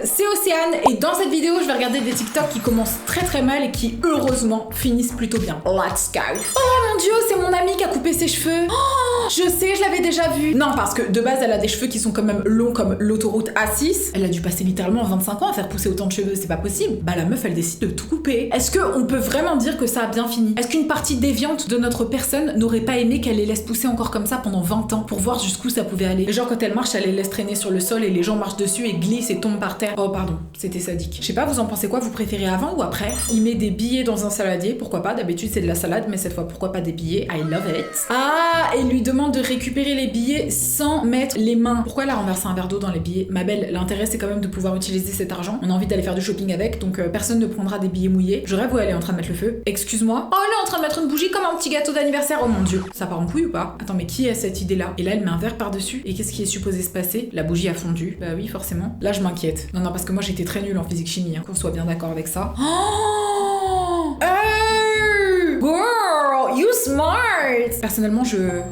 c'est Océane et dans cette vidéo je vais regarder des TikTok qui commencent très mal et qui heureusement finissent plutôt bien. Let's go. Oh mon dieu, c'est mon amie qui a coupé ses cheveux. Oh, je sais, je l'avais déjà vu. Non, parce que de base elle a des cheveux qui sont quand même longs comme l'autoroute A6. Elle a dû passer littéralement 25 ans à faire pousser autant de cheveux, c'est pas possible. Bah la meuf elle décide de tout couper. Est-ce qu'on peut vraiment dire que ça a bien fini? Est-ce qu'une partie déviante de notre personne n'aurait pas aimé qu'elle les laisse pousser encore comme ça pendant 20 ans pour voir jusqu'où ça pouvait aller? Genre quand elle marche, elle les laisse traîner sur le sol et les gens marchent dessus et glissent et tombent par terre. Oh pardon, c'était sadique. Je sais pas, vous en pensez quoi? Vous préférez avant ou après? Il met des billets dans un saladier, pourquoi pas? D'habitude c'est de la salade, mais cette fois pourquoi pas des billets? I love it. Ah, et il lui demande de récupérer les billets sans mettre les mains. Pourquoi elle a renversé un verre d'eau dans les billets? Ma belle, l'intérêt c'est quand même de pouvoir utiliser cet argent. On a envie d'aller faire du shopping avec, donc personne ne prendra des billets mouillés. Je rêve où elle est en train de mettre le feu. Excuse-moi. Oh, elle est en train de mettre une bougie comme un petit gâteau d'anniversaire. Oh mon dieu, ça part en couille ou pas? Attends, mais qui a cette idée-là? Et là, elle met un verre par-dessus. Et qu'est-ce qui est supposé se passer? La bougie a fondu. Bah oui, forcément. Là, je m'inquiète. Non, parce que moi, j'étais très nulle en physique-chimie, qu'on soit bien d'accord avec ça. Oh, hey, girl, you smart! Personnellement,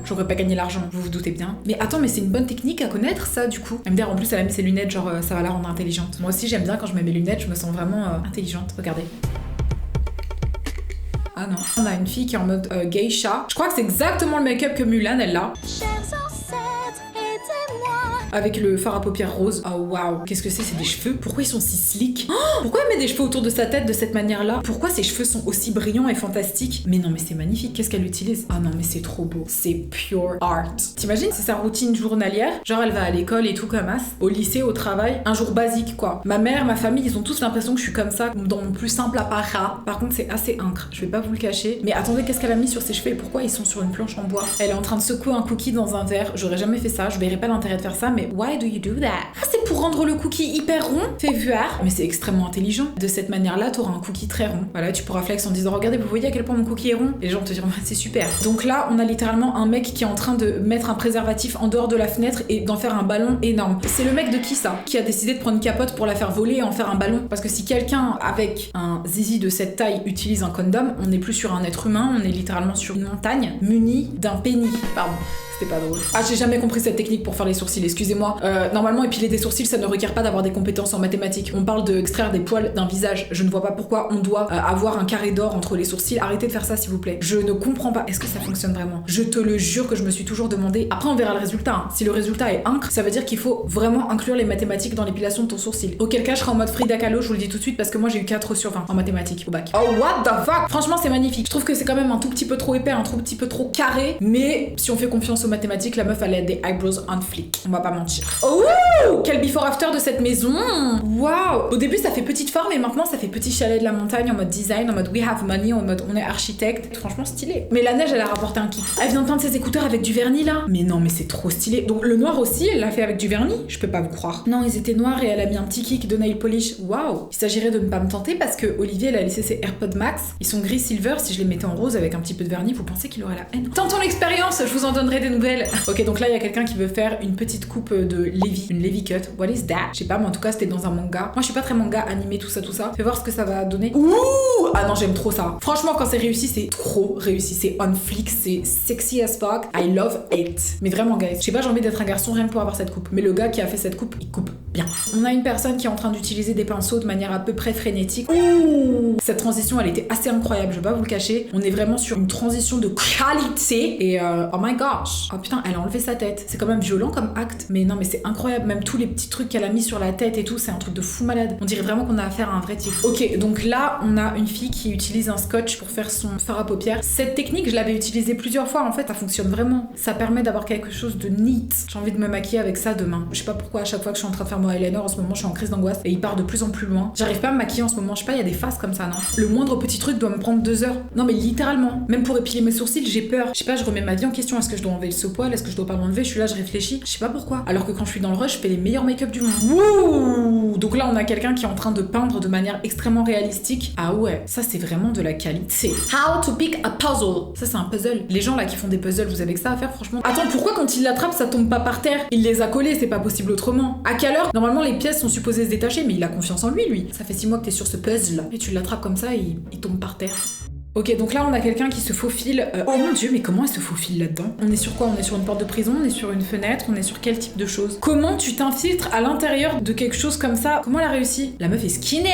j'aurais pas gagné l'argent, vous vous doutez bien. Mais attends, mais c'est une bonne technique à connaître, ça, du coup. MDR, en plus, elle a mis ses lunettes, genre, ça va la rendre intelligente. Moi aussi, j'aime bien quand je mets mes lunettes, je me sens vraiment intelligente. Regardez. Ah non. On a une fille qui est en mode geisha. Je crois que c'est exactement le make-up que Mulan, elle a. Avec le fard à paupières rose. Oh waouh. Qu'est-ce que c'est? C'est des cheveux? Pourquoi ils sont si slick? Oh, pourquoi elle met des cheveux autour de sa tête de cette manière-là? Pourquoi ses cheveux sont aussi brillants et fantastiques? Mais non, mais c'est magnifique. Qu'est-ce qu'elle utilise? Ah non, mais c'est trop beau. C'est pure art. T'imagines? C'est sa routine journalière. Genre, elle va à l'école et tout comme as. Au lycée, au travail. Un jour basique, quoi. Ma mère, ma famille, ils ont tous l'impression que je suis comme ça, dans mon plus simple apparat. Par contre, c'est assez incre. Je vais pas vous le cacher. Mais attendez, qu'est-ce qu'elle a mis sur ses cheveux et pourquoi ils sont sur une planche en bois? Elle est en train de secouer un cookie dans un verre. J'aurais jamais fait ça. Je verrais pas l'intérêt de faire ça, mais why do you do that? Ah, c'est pour rendre le cookie hyper rond? Fais voir. Mais c'est extrêmement intelligent. De cette manière-là, t'auras un cookie très rond. Voilà, tu pourras flex en disant regardez, vous voyez à quel point mon cookie est rond? Et les gens te diront c'est super. Donc là, on a littéralement un mec qui est en train de mettre un préservatif en dehors de la fenêtre et d'en faire un ballon énorme. C'est le mec de qui ça? Qui a décidé de prendre une capote pour la faire voler et en faire un ballon? Parce que si quelqu'un avec un zizi de cette taille utilise un condom, on n'est plus sur un être humain, on est littéralement sur une montagne munie d'un pénis. Pardon. C'était pas drôle. Ah, j'ai jamais compris cette technique pour faire les sourcils, excusez-moi. Normalement, épiler des sourcils, ça ne requiert pas d'avoir des compétences en mathématiques. On parle d'extraire des poils d'un visage. Je ne vois pas pourquoi on doit avoir un carré d'or entre les sourcils. Arrêtez de faire ça, s'il vous plaît. Je ne comprends pas. Est-ce que ça fonctionne vraiment? Je te le jure que je me suis toujours demandé. Après, on verra le résultat. Hein. Si le résultat est incre, ça veut dire qu'il faut vraiment inclure les mathématiques dans l'épilation de ton sourcil. Auquel cas, je serai en mode Frida Kahlo, je vous le dis tout de suite, parce que moi, j'ai eu 4 sur 20 en mathématiques au bac. Oh, what the fuck? Franchement, c'est magnifique. Je trouve que c'est quand même un tout petit peu trop épais, un tout petit peu trop carré. Mais si on fait confiance aux mathématiques, la meuf, elle a des eyebrows on flick. On va pas mentir. Oh, quel before after de cette maison. Waouh. Au début ça fait petite forme et maintenant ça fait petit chalet de la montagne en mode design, en mode we have money, en mode on est architecte. Franchement stylé. Mais la neige elle a rapporté un kick. Elle vient de teindre ses écouteurs avec du vernis là. Mais non mais c'est trop stylé. Donc le noir aussi elle l'a fait avec du vernis. Je peux pas vous croire. Non ils étaient noirs et elle a mis un petit kick de nail polish. Waouh. Il s'agirait de ne pas me tenter parce que Olivier elle a laissé ses AirPods Max. Ils sont gris silver. Si je les mettais en rose avec un petit peu de vernis, vous pensez qu'il aurait la haine? Tentons l'expérience. Je vous en donnerai des nouvelles. Ok donc là il y a quelqu'un qui veut faire une petite coupe de Levi, une Levi cut. What is that? Je sais pas, mais en tout cas c'était dans un manga. Moi je suis pas très manga, animé, tout ça. Fais voir ce que ça va donner. Ouh! Ah non j'aime trop ça. Franchement quand c'est réussi, c'est trop réussi. C'est on flick, c'est sexy as fuck. I love it. Mais vraiment guys, je sais pas, j'ai envie d'être un garçon rien que pour avoir cette coupe. Mais le gars qui a fait cette coupe, il coupe bien. On a une personne qui est en train d'utiliser des pinceaux de manière à peu près frénétique. Ouh! Cette transition elle était assez incroyable, je vais pas vous le cacher. On est vraiment sur une transition de qualité. Et oh my gosh. Oh putain, elle a enlevé sa tête. C'est quand même violent comme acte, mais non mais c'est incroyable, même tous les petits trucs qu'elle a mis sur la tête et tout, c'est un truc de fou malade. On dirait vraiment qu'on a affaire à un vrai type. Ok, donc là on a une fille qui utilise un scotch pour faire son fard à paupières. Cette technique je l'avais utilisée plusieurs fois en fait, ça fonctionne vraiment. Ça permet d'avoir quelque chose de neat. J'ai envie de me maquiller avec ça demain. Je sais pas pourquoi à chaque fois que je suis en train de faire mon eyeliner en ce moment je suis en crise d'angoisse et il part de plus en plus loin. J'arrive pas à me maquiller en ce moment, je sais pas, il y a des phases comme ça non? Le moindre petit truc doit me prendre 2 heures. Non mais littéralement, même pour épiler mes sourcils j'ai peur. Je sais pas, je remets ma vie en question, est-ce que je dois enlever ce poil, est-ce que je dois pas l'enlever? Je suis là, je réfléchis, je sais pas pourquoi. Alors que quand je suis dans le rush, je fais les meilleurs make-up du monde. Wouh! Donc là, on a quelqu'un qui est en train de peindre de manière extrêmement réalistique. Ah ouais, ça c'est vraiment de la qualité. How to pick a puzzle. Ça c'est un puzzle. Les gens là qui font des puzzles, vous avez que ça à faire franchement. Attends, pourquoi quand il l'attrape, ça tombe pas par terre? Il les a collés, c'est pas possible autrement. À quelle heure? Normalement, les pièces sont supposées se détacher, mais il a confiance en lui. Ça fait 6 mois que t'es sur ce puzzle. Et tu l'attrapes comme ça et il tombe par terre. Ok, donc là on a quelqu'un qui se faufile. Oh mon dieu, mais comment elle se faufile là-dedans? On est sur quoi? On est sur une porte de prison? On est sur une fenêtre? On est sur quel type de choses? Comment tu t'infiltres à l'intérieur de quelque chose comme ça? Comment elle a réussi? La meuf est skinny!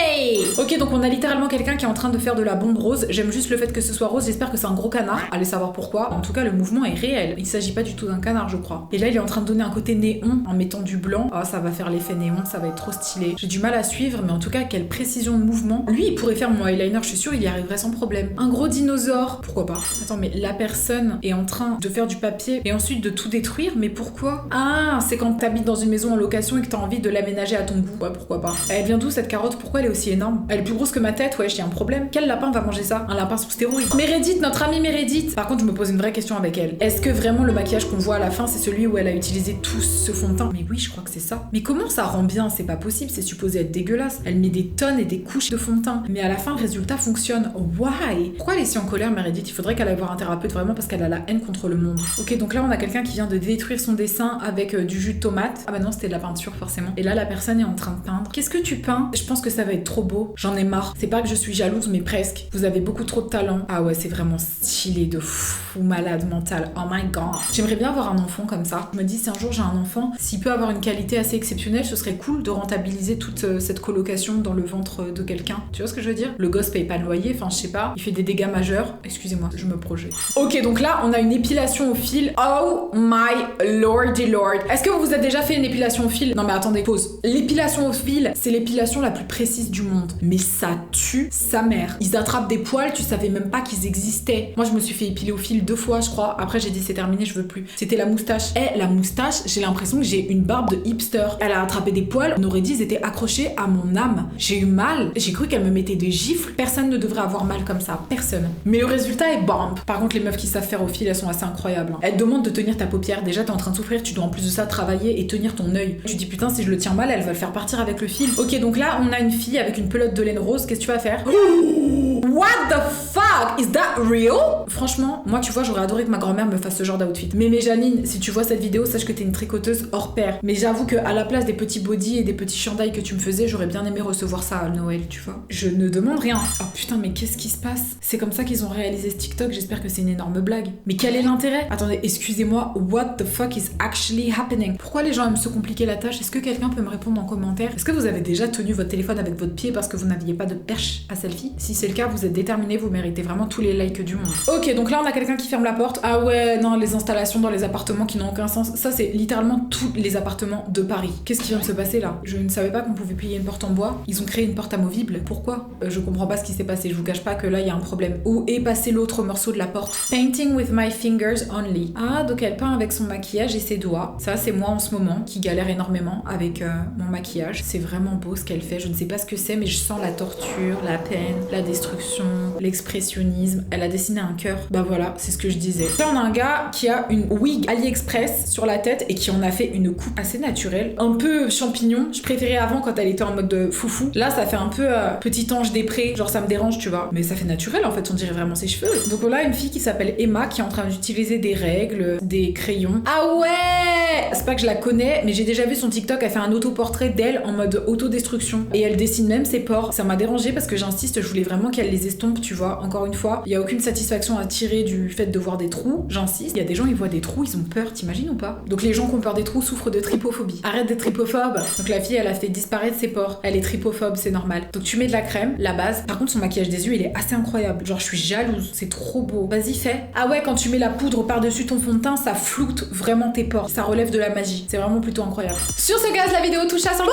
Ok, donc on a littéralement quelqu'un qui est en train de faire de la bombe rose. J'aime juste le fait que ce soit rose, j'espère que c'est un gros canard. Allez savoir pourquoi. En tout cas, le mouvement est réel. Il s'agit pas du tout d'un canard, je crois. Et là, il est en train de donner un côté néon en mettant du blanc. Ah, ça va faire l'effet néon, ça va être trop stylé. J'ai du mal à suivre, mais en tout cas, quelle précision de mouvement. Lui, il pourrait faire mon eyeliner, je suis sûre, il y arriverait sans problème. Un gros dinosaure. Pourquoi pas? Attends, mais la personne est en train de faire du papier et ensuite de tout détruire, mais pourquoi? Ah, c'est quand t'habites dans une maison en location et que t'as envie de l'aménager à ton goût. Ouais, pourquoi pas? Elle vient d'où cette carotte? Pourquoi elle est aussi énorme? Elle est plus grosse que ma tête, ouais, j'ai un problème. Quel lapin va manger ça? Un lapin sous stéroïdes. Meredith, notre amie Meredith. Par contre, je me pose une vraie question avec elle. Est-ce que vraiment le maquillage qu'on voit à la fin, c'est celui où elle a utilisé tout ce fond de teint? Mais oui, je crois que c'est ça. Mais comment ça rend bien? C'est pas possible, c'est supposé être dégueulasse. Elle met des tonnes et des couches de fond de teint. Mais à la fin, le résultat fonctionne. Why? Pourquoi elle est si en colère, Meredith? Il faudrait qu'elle aille voir un thérapeute vraiment parce qu'elle a la haine contre le monde. Ok, donc là on a quelqu'un qui vient de détruire son dessin avec du jus de tomate. Ah bah non, c'était de la peinture forcément. Et là la personne est en train de peindre. Qu'est-ce que tu peins? Je pense que ça va être trop beau. J'en ai marre. C'est pas que je suis jalouse, mais presque. Vous avez beaucoup trop de talent. Ah ouais, c'est vraiment stylé de fou malade mental. Oh my god. J'aimerais bien avoir un enfant comme ça. Je me dis si un jour j'ai un enfant, s'il peut avoir une qualité assez exceptionnelle, ce serait cool de rentabiliser toute cette colocation dans le ventre de quelqu'un. Tu vois ce que je veux dire? Le gosse paye pas le loyer, enfin je sais pas. Il fait des dégâts majeurs. Excusez-moi, je me projette. Ok, donc là, on a une épilation au fil. Oh my lordy lord. Est-ce que vous vous êtes déjà fait une épilation au fil? Non mais attendez, pause. L'épilation au fil, c'est l'épilation la plus précise du monde. Mais ça tue sa mère. Ils attrapent des poils, tu savais même pas qu'ils existaient. Moi, je me suis fait épiler au fil 2 fois, je crois. Après, j'ai dit c'est terminé, je veux plus. C'était la moustache. La moustache, j'ai l'impression que j'ai une barbe de hipster. Elle a attrapé des poils, on aurait dit ils étaient accrochés à mon âme. J'ai eu mal. J'ai cru qu'elle me mettait des gifles. Personne ne devrait avoir mal comme ça. Personne. Mais le résultat est bombe. Par contre, les meufs qui savent faire au fil, elles sont assez incroyables. Elles te demandent de tenir ta paupière. Déjà, t'es en train de souffrir, tu dois en plus de ça travailler et tenir ton œil. Tu dis putain, si je le tiens mal, elle va le faire partir avec le fil. Ok, donc là, on a une fille avec une pelote de laine rose. Qu'est-ce que tu vas faire? What the fuck? Is that real? Franchement, moi, tu vois, j'aurais adoré que ma grand-mère me fasse ce genre d'outfit. Mais Janine, si tu vois cette vidéo, sache que t'es une tricoteuse hors pair. Mais j'avoue que à la place des petits bodys et des petits chandails que tu me faisais, j'aurais bien aimé recevoir ça à Noël, tu vois. Je ne demande rien. Oh putain, mais qu'est-ce qui se passe? C'est comme ça qu'ils ont réalisé ce TikTok. J'espère que c'est une énorme blague. Mais quel est l'intérêt? Attendez, excusez-moi, what the fuck is actually happening? Pourquoi les gens aiment se compliquer la tâche? Est-ce que quelqu'un peut me répondre en commentaire? Est-ce que vous avez déjà tenu votre téléphone avec votre pied parce que vous n'aviez pas de perche à selfie? Si c'est le cas, vous êtes déterminé, vous méritez vraiment tous les likes du monde. Ok, donc là on a quelqu'un qui ferme la porte. Ah ouais, non, les installations dans les appartements qui n'ont aucun sens. Ça, c'est littéralement tous les appartements de Paris. Qu'est-ce qui vient de se passer là? Je ne savais pas qu'on pouvait plier une porte en bois. Ils ont créé une porte amovible. Pourquoi? Je comprends pas ce qui s'est passé. Je vous cache pas que là il y a un problème. Où est passé l'autre morceau de la porte? Painting with my fingers only. Ah, donc elle peint avec son maquillage et ses doigts. Ça, c'est moi en ce moment qui galère énormément avec mon maquillage. C'est vraiment beau ce qu'elle fait. Je ne sais pas ce que c'est, mais je sens la torture, la peine, la destruction, l'expressionnisme. Elle a dessiné un cœur. Bah voilà, c'est ce que je disais. Là, on a un gars qui a une wig AliExpress sur la tête et qui en a fait une coupe assez naturelle. Un peu champignon. Je préférais avant quand elle était en mode de foufou. Là, ça fait un peu petit ange des prés. Genre, ça me dérange, tu vois. Mais ça fait naturel, en fait. On dirait vraiment ses cheveux. Donc là, une fille qui s'appelle Emma qui est en train d'utiliser des règles, des crayons. Ah ouais! C'est pas que je la connais, mais j'ai déjà vu son TikTok. Elle fait un autoportrait d'elle en mode autodestruction. Et elle dessine même ses pores. Ça m'a dérangé parce que j'insiste, je voulais vraiment qu'elle les estompe, tu vois. Encore une fois, il y a aucune satisfaction à tirer du fait de voir des trous. J'insiste. Il y a des gens, ils voient des trous, ils ont peur, t'imagines ou pas? Donc les gens qui ont peur des trous souffrent de trypophobie. Arrête d'être tripophobe. Donc la fille, elle a fait disparaître ses pores. Elle est tripophobe, c'est normal. Donc tu mets de la crème, la base. Par contre, son maquillage des yeux, il est assez incroyable. Genre, je suis jalouse. C'est trop beau. Vas-y, fais. Ah ouais, quand tu mets la poudre par-dessus ton fond de teint, ça floute vraiment tes pores. Ça relève de la magie. C'est vraiment plutôt incroyable. Sur ce gaz, la vidéo touche à son...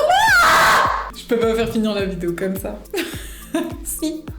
Je peux pas faire finir la vidéo comme ça. Si.